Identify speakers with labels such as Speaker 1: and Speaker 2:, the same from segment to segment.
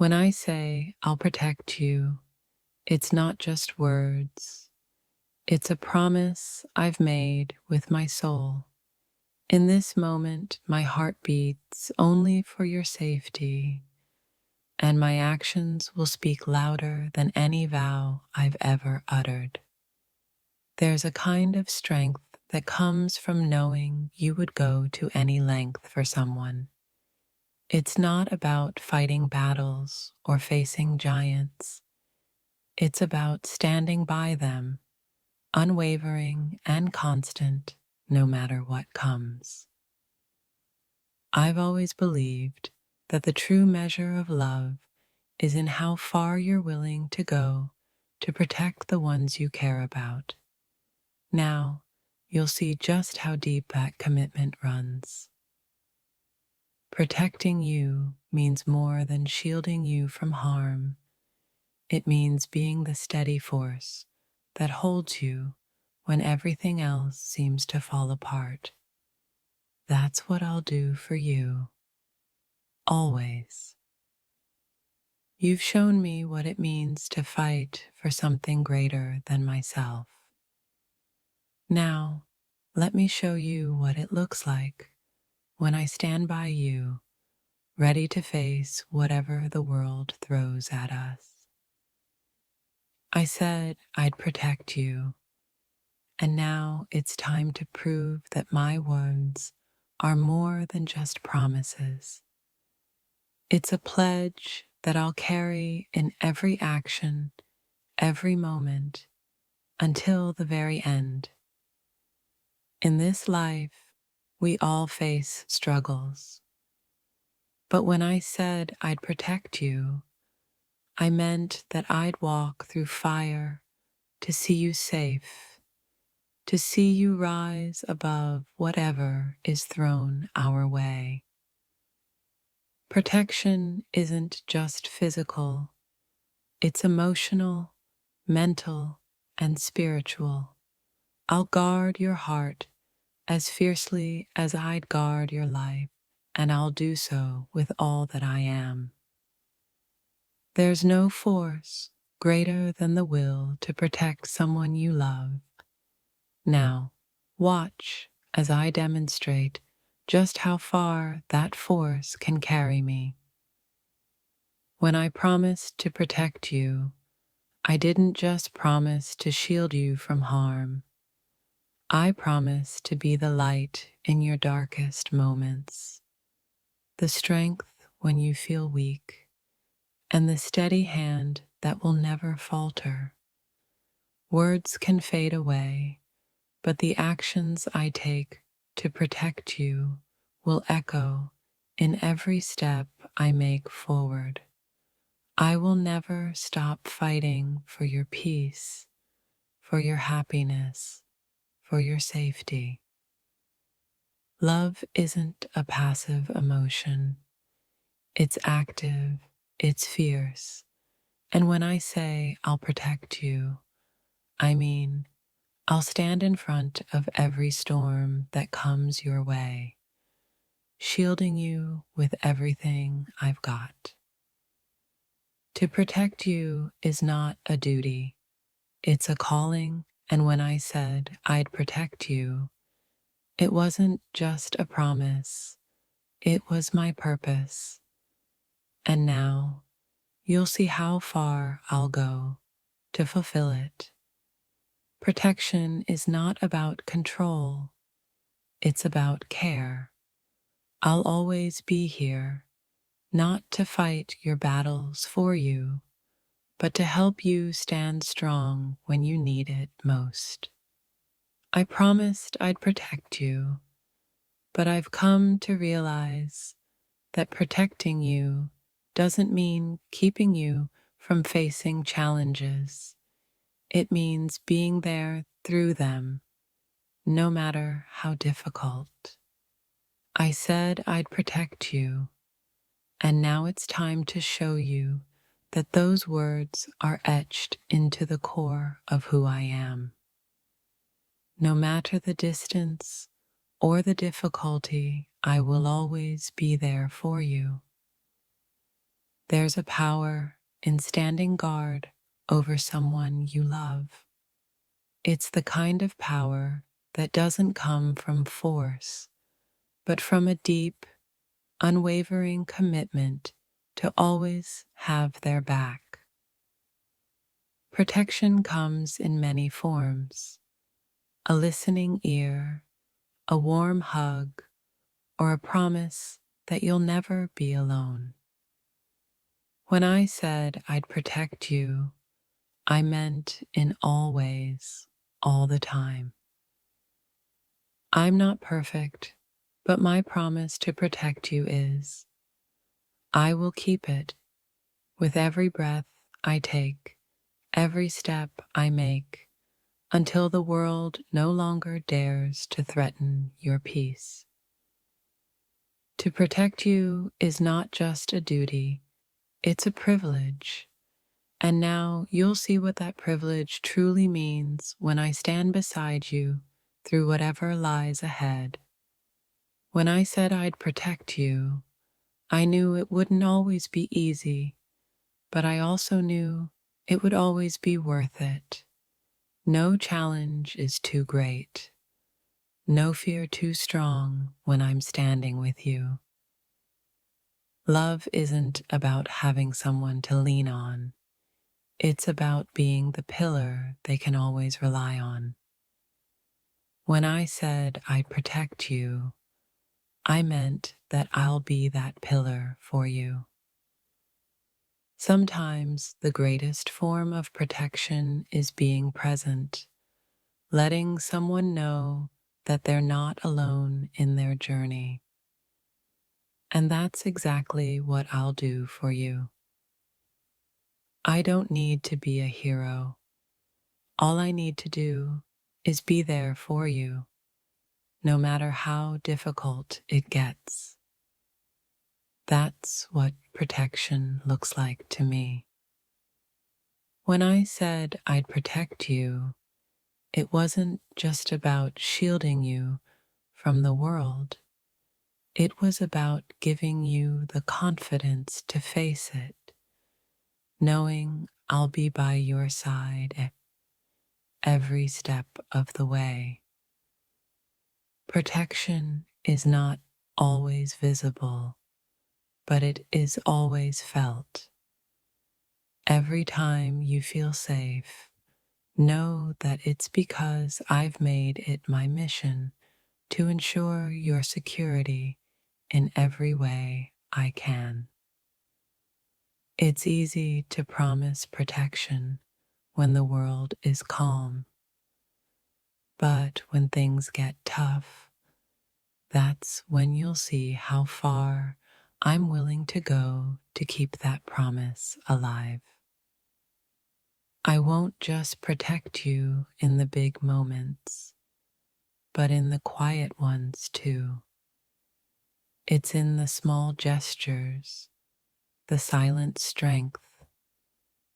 Speaker 1: When I say I'll protect you, it's not just words. It's a promise I've made with my soul. In this moment, my heart beats only for your safety, and my actions will speak louder than any vow I've ever uttered. There's a kind of strength that comes from knowing you would go to any length for someone. It's not about fighting battles or facing giants. It's about standing by them, unwavering and constant, no matter what comes. I've always believed that the true measure of love is in how far you're willing to go to protect the ones you care about. Now, you'll see just how deep that commitment runs. Protecting you means more than shielding you from harm. It means being the steady force that holds you when everything else seems to fall apart. That's what I'll do for you, always. You've shown me what it means to fight for something greater than myself. Now, let me show you what it looks like when I stand by you, ready to face whatever the world throws at us. I said I'd protect you, and now it's time to prove that my words are more than just promises. It's a pledge that I'll carry in every action, every moment, until the very end. In this life, we all face struggles. But when I said I'd protect you, I meant that I'd walk through fire to see you safe, to see you rise above whatever is thrown our way. Protection isn't just physical, it's emotional, mental, and spiritual. I'll guard your heart as fiercely as I'd guard your life, and I'll do so with all that I am. There's no force greater than the will to protect someone you love. Now, watch as I demonstrate just how far that force can carry me. When I promised to protect you, I didn't just promise to shield you from harm. I promise to be the light in your darkest moments, the strength when you feel weak, and the steady hand that will never falter. Words can fade away, but the actions I take to protect you will echo in every step I make forward. I will never stop fighting for your peace, for your happiness, for your safety. Love isn't a passive emotion. It's active, it's fierce. And when I say I'll protect you, I mean I'll stand in front of every storm that comes your way, shielding you with everything I've got. To protect you is not a duty, it's a calling, and when I said I'd protect you, it wasn't just a promise, it was my purpose. And now, you'll see how far I'll go to fulfill it. Protection is not about control, it's about care. I'll always be here, not to fight your battles for you, but to help you stand strong when you need it most. I promised I'd protect you, but I've come to realize that protecting you doesn't mean keeping you from facing challenges. It means being there through them, no matter how difficult. I said I'd protect you, and now it's time to show you that those words are etched into the core of who I am. No matter the distance or the difficulty, I will always be there for you. There's a power in standing guard over someone you love. It's the kind of power that doesn't come from force, but from a deep, unwavering commitment to always have their back. Protection comes in many forms: a listening ear, a warm hug, or a promise that you'll never be alone. When I said I'd protect you, I meant in all ways, all the time. I'm not perfect, but my promise to protect you is. I will keep it with every breath I take, every step I make, until the world no longer dares to threaten your peace. To protect you is not just a duty, it's a privilege. And now you'll see what that privilege truly means when I stand beside you through whatever lies ahead. When I said I'd protect you, I knew it wouldn't always be easy, but I also knew it would always be worth it. No challenge is too great, no fear too strong when I'm standing with you. Love isn't about having someone to lean on. It's about being the pillar they can always rely on. When I said I'd protect you, I meant that I'll be that pillar for you. Sometimes the greatest form of protection is being present, letting someone know that they're not alone in their journey. And that's exactly what I'll do for you. I don't need to be a hero. All I need to do is be there for you, no matter how difficult it gets. That's what protection looks like to me. When I said I'd protect you, it wasn't just about shielding you from the world. It was about giving you the confidence to face it, knowing I'll be by your side at every step of the way. Protection is not always visible, but it is always felt. Every time you feel safe, know that it's because I've made it my mission to ensure your security in every way I can. It's easy to promise protection when the world is calm, but when things get tough, that's when you'll see how far I'm willing to go to keep that promise alive. I won't just protect you in the big moments, but in the quiet ones too. It's in the small gestures, the silent strength,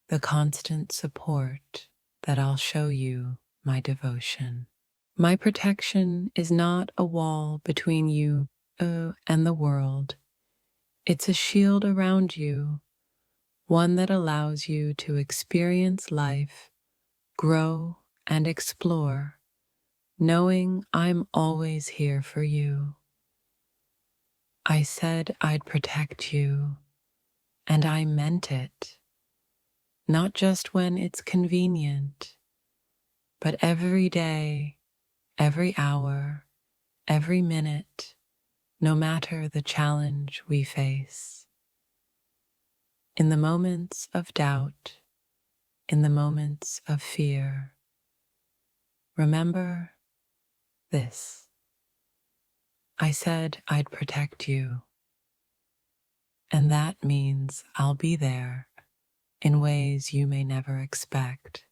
Speaker 1: the constant support that I'll show you my devotion. My protection is not a wall between you and the world. It's a shield around you, one that allows you to experience life, grow, and explore, knowing I'm always here for you. I said I'd protect you, and I meant it, not just when it's convenient, but every day, every hour, every minute, no matter the challenge we face. In the moments of doubt, in the moments of fear, remember this. I said I'd protect you, and that means I'll be there in ways you may never expect,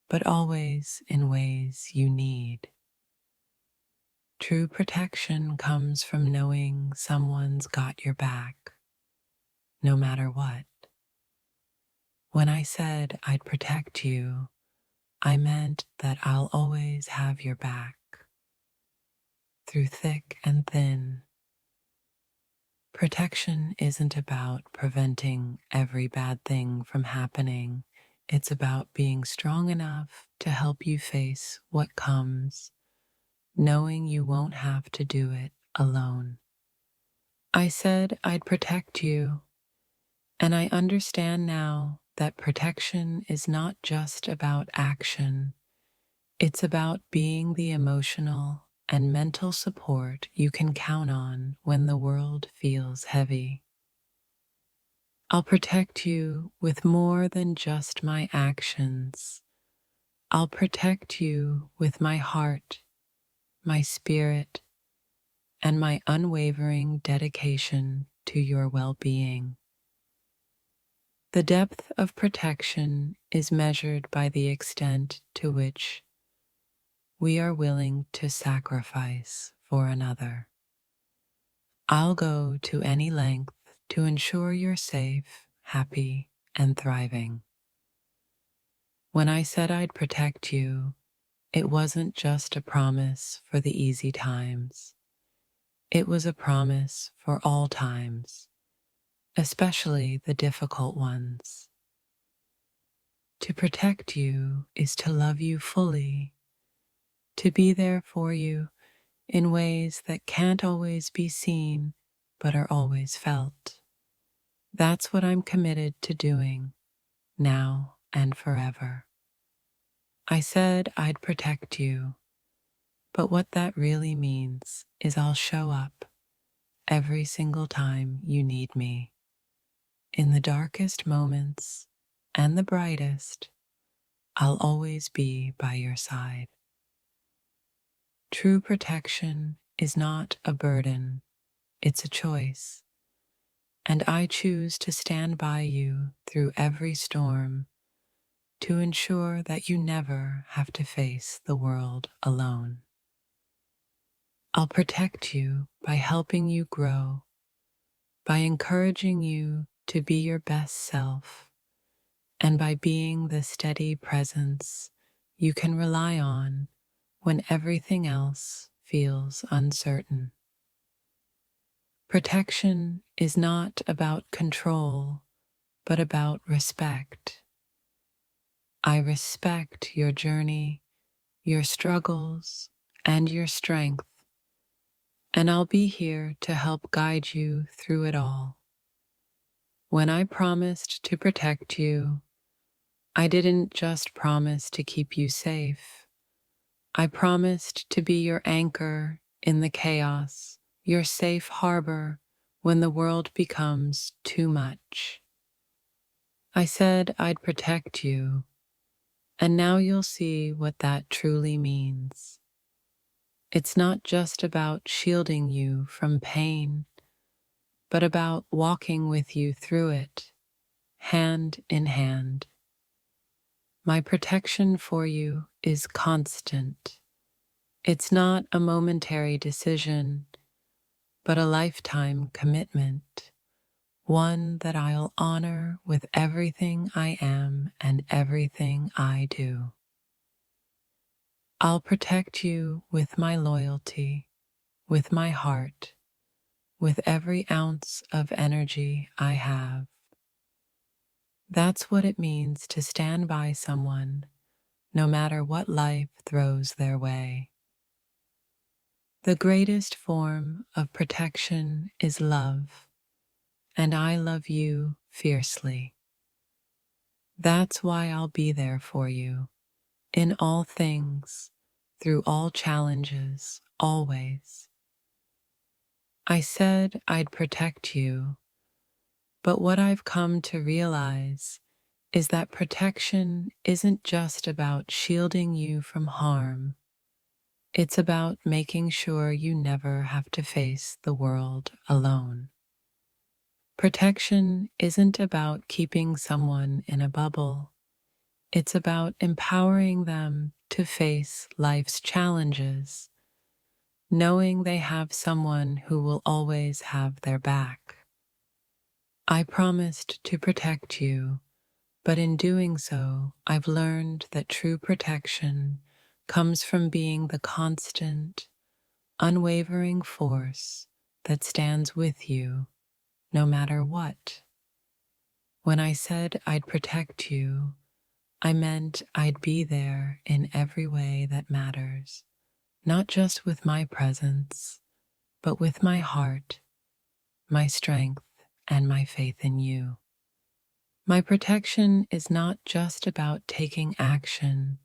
Speaker 1: but always in ways you need. True protection comes from knowing someone's got your back, no matter what. When I said I'd protect you, I meant that I'll always have your back, through thick and thin, Protection isn't about preventing every bad thing from happening. It's about being strong enough to help you face what comes, knowing you won't have to do it alone. I said I'd protect you, and I understand now that protection is not just about action. It's about being the emotional and mental support you can count on when the world feels heavy. I'll protect you with more than just my actions. I'll protect you with my heart, my spirit, and my unwavering dedication to your well-being. The depth of protection is measured by the extent to which we are willing to sacrifice for another. I'll go to any length to ensure you're safe, happy, and thriving. When I said I'd protect you, it wasn't just a promise for the easy times. It was a promise for all times, especially the difficult ones. To protect you is to love you fully, to be there for you in ways that can't always be seen but are always felt. That's what I'm committed to doing, now and forever. I said I'd protect you, but what that really means is I'll show up every single time you need me. In the darkest moments and the brightest, I'll always be by your side. True protection is not a burden, it's a choice. And I choose to stand by you through every storm to ensure that you never have to face the world alone. I'll protect you by helping you grow, by encouraging you to be your best self, and by being the steady presence you can rely on when everything else feels uncertain. Protection is not about control, but about respect. I respect your journey, your struggles, and your strength, and I'll be here to help guide you through it all. When I promised to protect you, I didn't just promise to keep you safe. I promised to be your anchor in the chaos, your safe harbor when the world becomes too much. I said I'd protect you, and now you'll see what that truly means. It's not just about shielding you from pain, but about walking with you through it, hand in hand. My protection for you is constant. It's not a momentary decision, but a lifetime commitment, one that I'll honor with everything I am and everything I do. I'll protect you with my loyalty, with my heart, with every ounce of energy I have. That's what it means to stand by someone, no matter what life throws their way. The greatest form of protection is love, and I love you fiercely. That's why I'll be there for you, in all things, through all challenges, always. I said I'd protect you, but what I've come to realize is that protection isn't just about shielding you from harm. It's about making sure you never have to face the world alone. Protection isn't about keeping someone in a bubble. It's about empowering them to face life's challenges, knowing they have someone who will always have their back. I promised to protect you, but in doing so, I've learned that true protection comes from being the constant, unwavering force that stands with you no matter what. When I said I'd protect you, I meant I'd be there in every way that matters, not just with my presence, but with my heart, my strength, and my faith in you. My protection is not just about taking action,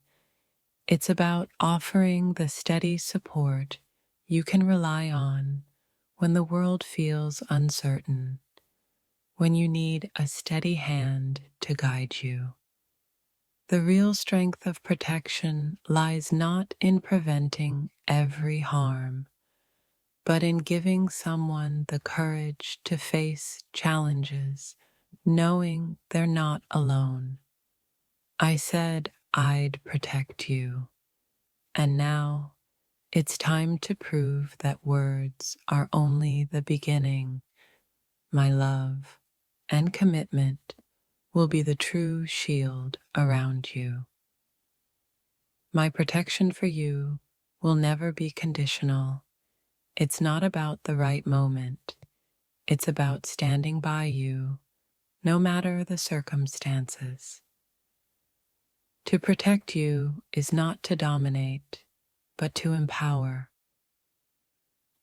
Speaker 1: it's about offering the steady support you can rely on when the world feels uncertain, when you need a steady hand to guide you. The real strength of protection lies not in preventing every harm, but in giving someone the courage to face challenges, knowing they're not alone. I said I'd protect you, and now it's time to prove that words are only the beginning. My love and commitment will be the true shield around you. My protection for you will never be conditional. It's not about the right moment. It's about standing by you, no matter the circumstances. To protect you is not to dominate, but to empower.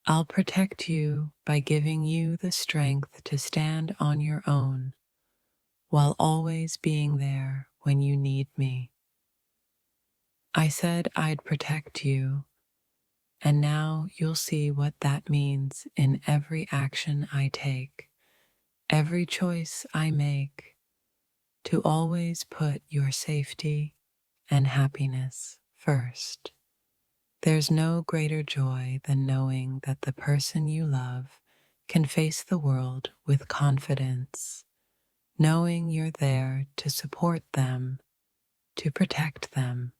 Speaker 1: I'll protect you by giving you the strength to stand on your own, while always being there when you need me. I said I'd protect you, and now you'll see what that means in every action I take, every choice I make, to always put your safety and happiness first. There's no greater joy than knowing that the person you love can face the world with confidence, knowing you're there to support them, to protect them,